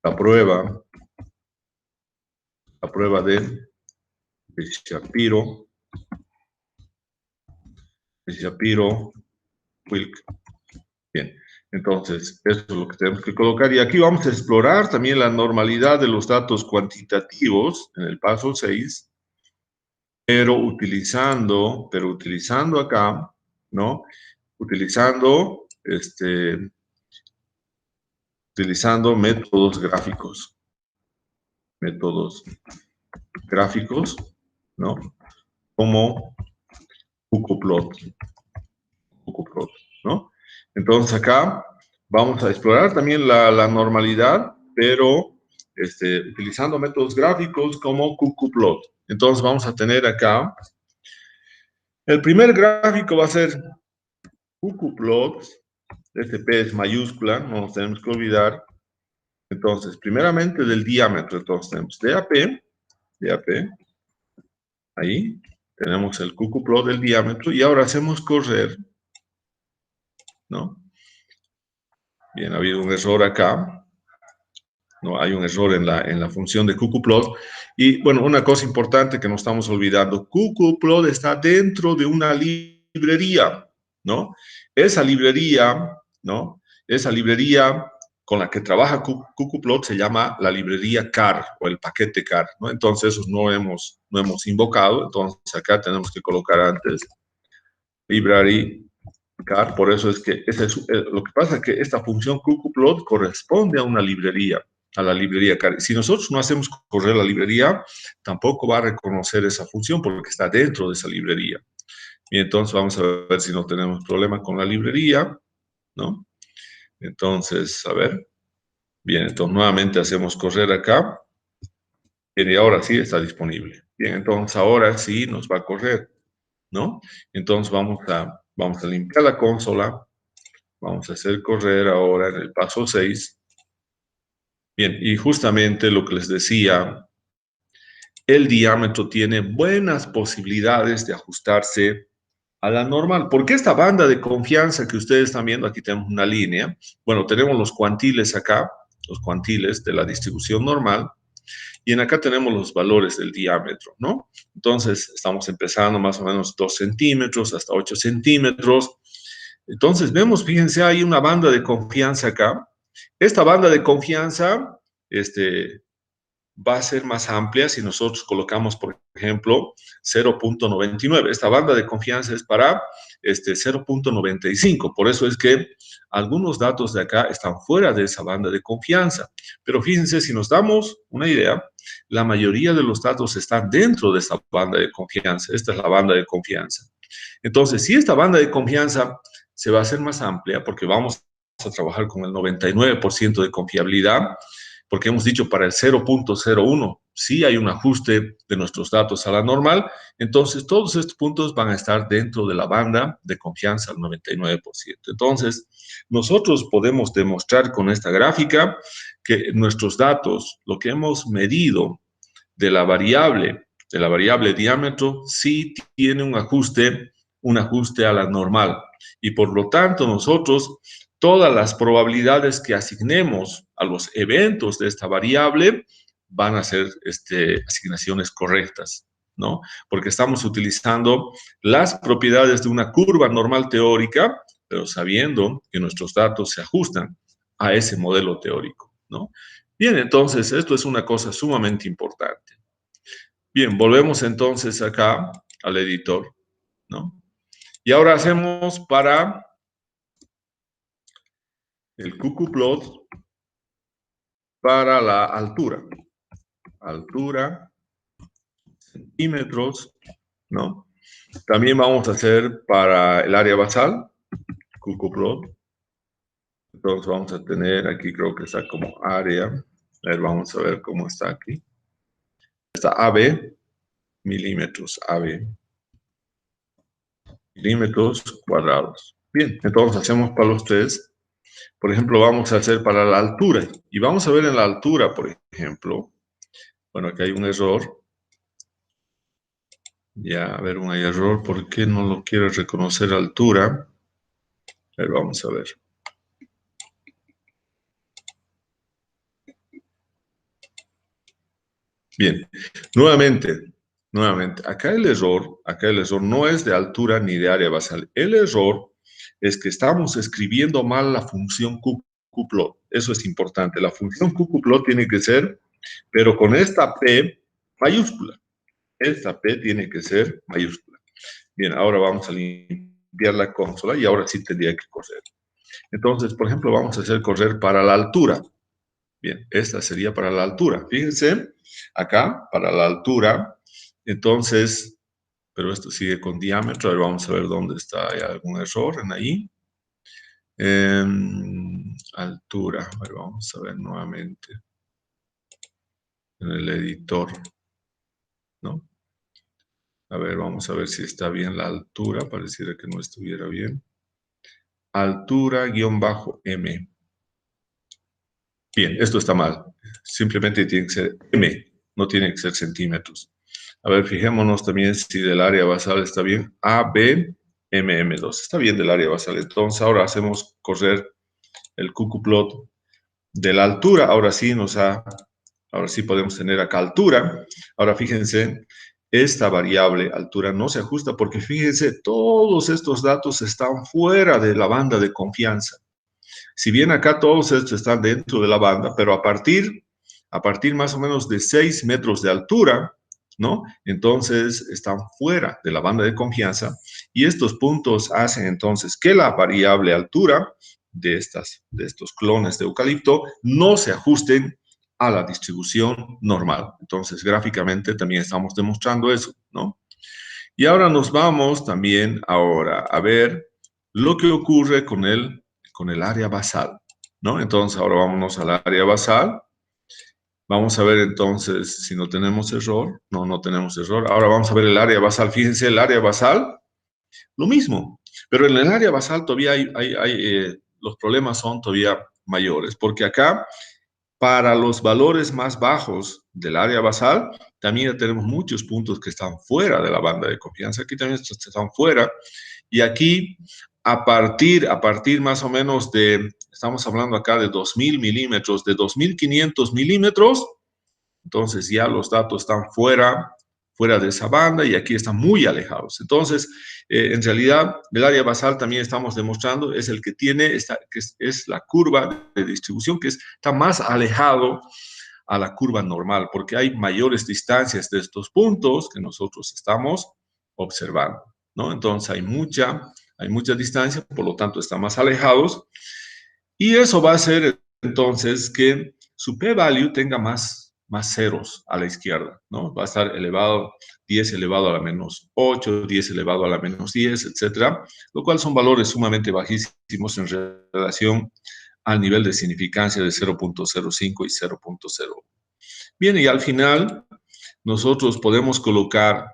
la prueba de Shapiro-Wilk. Bien, entonces, eso es lo que tenemos que colocar. Y aquí vamos a explorar también la normalidad de los datos cuantitativos en el paso 6, pero utilizando acá, ¿no? Utilizando métodos gráficos, ¿no? Como cucuplot, ¿no? Entonces acá vamos a explorar también la normalidad, pero utilizando métodos gráficos como cucuplot. Entonces vamos a tener acá, el primer gráfico va a ser cucuplot, este P es mayúscula, no nos tenemos que olvidar. Entonces, primeramente del diámetro, entonces tenemos DAP, ahí, tenemos el cucuplot del diámetro, y ahora hacemos correr, ¿no? Bien, ha habido un error acá, ¿no? Hay un error en la función de cucuplot, y bueno, una cosa importante que no estamos olvidando, cucuplot está dentro de una librería, ¿no? Esa librería, ¿no? Esa librería con la que trabaja cucuplot se llama la librería car o el paquete car, ¿no? Entonces, esos no hemos invocado, entonces acá tenemos que colocar antes library car, por eso es que lo que pasa es que esta función cucuplot corresponde a una librería, a la librería car. Si nosotros no hacemos correr la librería, tampoco va a reconocer esa función porque está dentro de esa librería. Y entonces vamos a ver si no tenemos problema con la librería, ¿no? Entonces, a ver. Bien, entonces nuevamente hacemos correr acá. Y ahora sí está disponible. Bien, entonces ahora sí nos va a correr, ¿no? Entonces vamos a limpiar la consola. Vamos a hacer correr ahora en el paso 6. Bien, y justamente lo que les decía, el diámetro tiene buenas posibilidades de ajustarse a la normal. ¿Por qué esta banda de confianza que ustedes están viendo? Aquí tenemos una línea. Bueno, tenemos los cuantiles acá, los cuantiles de la distribución normal, y en acá tenemos los valores del diámetro, ¿no? Entonces, estamos empezando más o menos 2 centímetros hasta 8 centímetros. Entonces, vemos, fíjense, hay una banda de confianza acá. Esta banda de confianza, va a ser más amplia si nosotros colocamos, por ejemplo, 0.99. Esta banda de confianza es para 0.95. Por eso es que algunos datos de acá están fuera de esa banda de confianza. Pero fíjense, si nos damos una idea, la mayoría de los datos están dentro de esta banda de confianza. Esta es la banda de confianza. Entonces, si esta banda de confianza se va a hacer más amplia, porque vamos a trabajar con el 99% de confiabilidad, porque hemos dicho para el 0.01 sí hay un ajuste de nuestros datos a la normal, entonces todos estos puntos van a estar dentro de la banda de confianza al 99%. Entonces, nosotros podemos demostrar con esta gráfica que nuestros datos, lo que hemos medido de la variable diámetro, sí tiene un ajuste a la normal. Y por lo tanto, nosotros todas las probabilidades que asignemos a los eventos de esta variable van a ser asignaciones correctas, ¿no? Porque estamos utilizando las propiedades de una curva normal teórica, pero sabiendo que nuestros datos se ajustan a ese modelo teórico, ¿no? Bien, entonces, esto es una cosa sumamente importante. Bien, volvemos entonces acá al editor, ¿no? Y ahora hacemos para el cucuplot para la altura, centímetros, ¿no? También vamos a hacer para el área basal, cucuplot. Entonces vamos a tener aquí, creo que está como área. A ver, vamos a ver cómo está aquí. Está AB, milímetros AB. milímetros cuadrados. Bien, entonces hacemos para los tres. Por ejemplo, vamos a hacer para la altura. Y vamos a ver en la altura, por ejemplo. Bueno, aquí hay un error. Ya, a ver, un error. ¿Por qué no lo quiere reconocer altura? A ver, vamos a ver. Bien, nuevamente, acá el error no es de altura ni de área basal. El error es que estamos escribiendo mal la función qplot. Eso es importante. La función qplot tiene que ser, pero con esta P mayúscula. Esta P tiene que ser mayúscula. Bien, ahora vamos a limpiar la consola y ahora sí tendría que correr. Entonces, por ejemplo, vamos a hacer correr para la altura. Bien, esta sería para la altura. Fíjense, acá, para la altura, entonces, pero esto sigue con diámetro. A ver, vamos a ver dónde está. ¿Hay algún error en ahí? Altura. A ver, vamos a ver nuevamente. En el editor, ¿no? A ver, vamos a ver si está bien la altura. Pareciera que no estuviera bien. Altura guión bajo M. Bien, esto está mal. Simplemente tiene que ser M, no tiene que ser centímetros. A ver, fijémonos también si del área basal está bien. AB, MM2. Está bien del área basal. Entonces, ahora hacemos correr el qplot de la altura. Ahora sí podemos tener acá altura. Ahora, fíjense, esta variable altura no se ajusta porque, fíjense, todos estos datos están fuera de la banda de confianza. Si bien acá todos estos están dentro de la banda, pero a partir más o menos de 6 metros de altura, ¿no? Entonces están fuera de la banda de confianza y estos puntos hacen entonces que la variable altura de estos clones de eucalipto no se ajusten a la distribución normal. Entonces, gráficamente también estamos demostrando eso, ¿no? Y ahora nos vamos también ahora a ver lo que ocurre con el área basal, ¿no? Entonces, ahora vámonos al área basal. Vamos a ver entonces si no tenemos error. No, no tenemos error. Ahora vamos a ver el área basal. Fíjense, el área basal, lo mismo. Pero en el área basal todavía los problemas son todavía mayores, porque acá, para los valores más bajos del área basal, también tenemos muchos puntos que están fuera de la banda de confianza. Aquí también están fuera. Y aquí, a partir más o menos estamos hablando acá de 2.000 milímetros, de 2.500 milímetros, entonces ya los datos están fuera de esa banda y aquí están muy alejados. Entonces, en realidad, el área basal también estamos demostrando es el que tiene, que es la curva de distribución que está más alejado a la curva normal, porque hay mayores distancias de estos puntos que nosotros estamos observando, ¿no? Entonces hay mucha distancia, por lo tanto están más alejados, y eso va a hacer entonces que su p-value tenga más ceros a la izquierda, ¿no? Va a estar elevado 10 elevado a la menos 8, 10 elevado a la menos 10, etcétera, lo cual son valores sumamente bajísimos en relación al nivel de significancia de 0.05 y 0.0. Bien, y al final nosotros podemos colocar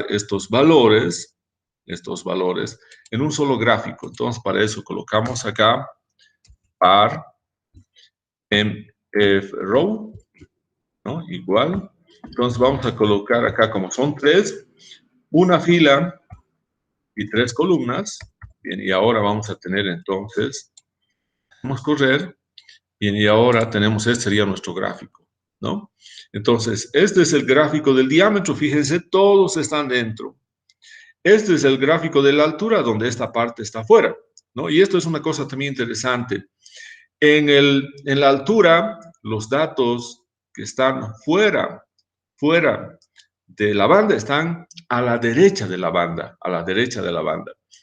estos valores en un solo gráfico. Entonces, para eso colocamos acá par mf row, ¿no? Igual. Entonces vamos a colocar acá, como son tres, una fila y tres columnas. Bien, y ahora vamos a tener entonces, vamos a correr. Bien, y ahora tenemos, este sería nuestro gráfico, ¿no? Entonces, este es el gráfico del diámetro, fíjense, todos están dentro. Este es el gráfico de la altura, donde esta parte está fuera, ¿no? Y esto es una cosa también interesante. En la altura, los datos que están fuera de la banda están a la derecha de la banda,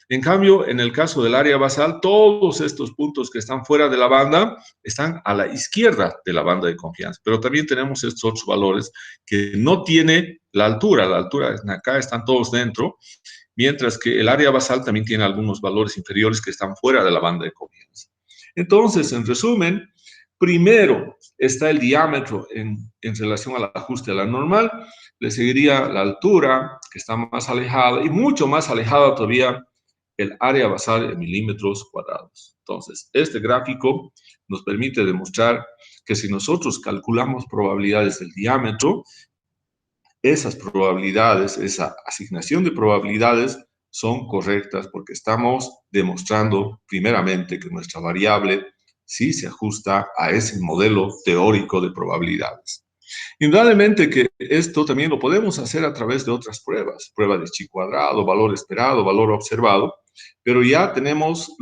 En cambio, en el caso del área basal, todos estos puntos que están fuera de la banda están a la izquierda de la banda de confianza. Pero también tenemos estos otros valores que no tiene la altura. La altura acá están todos dentro, mientras que el área basal también tiene algunos valores inferiores que están fuera de la banda de confianza. Entonces, en resumen, Primero está el diámetro en relación al ajuste a la normal, le seguiría la altura, que está más alejada, y mucho más alejada todavía el área basal en milímetros cuadrados. Entonces, este gráfico nos permite demostrar que si nosotros calculamos probabilidades del diámetro, esas probabilidades, esa asignación de probabilidades son correctas porque estamos demostrando primeramente que nuestra variable sí se ajusta a ese modelo teórico de probabilidades. Indudablemente que esto también lo podemos hacer a través de otras pruebas, prueba de chi cuadrado, valor esperado, valor observado, pero ya tenemos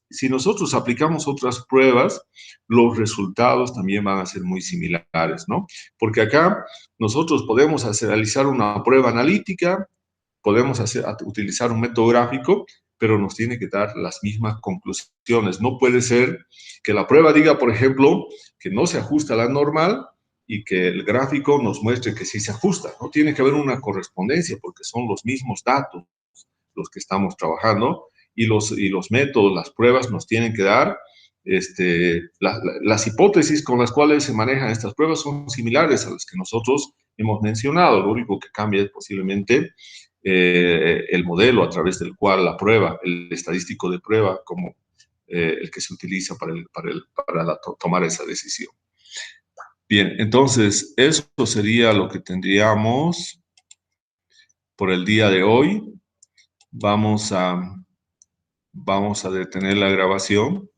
si nosotros aplicamos otras pruebas, los resultados también van a ser muy similares, ¿no? Porque acá nosotros podemos realizar una prueba analítica, podemos utilizar un método gráfico, pero nos tiene que dar las mismas conclusiones. No puede ser que la prueba diga, por ejemplo, que no se ajusta a la normal y que el gráfico nos muestre que sí se ajusta. No tiene que haber una correspondencia porque son los mismos datos los que estamos trabajando y los métodos, las pruebas nos tienen que dar las hipótesis con las cuales se manejan estas pruebas son similares a las que nosotros hemos mencionado. Lo único que cambia es posiblemente el modelo a través del cual la prueba, el estadístico de prueba, como el que se utiliza para tomar esa decisión. Bien, entonces eso sería lo que tendríamos por el día de hoy. Vamos a detener la grabación.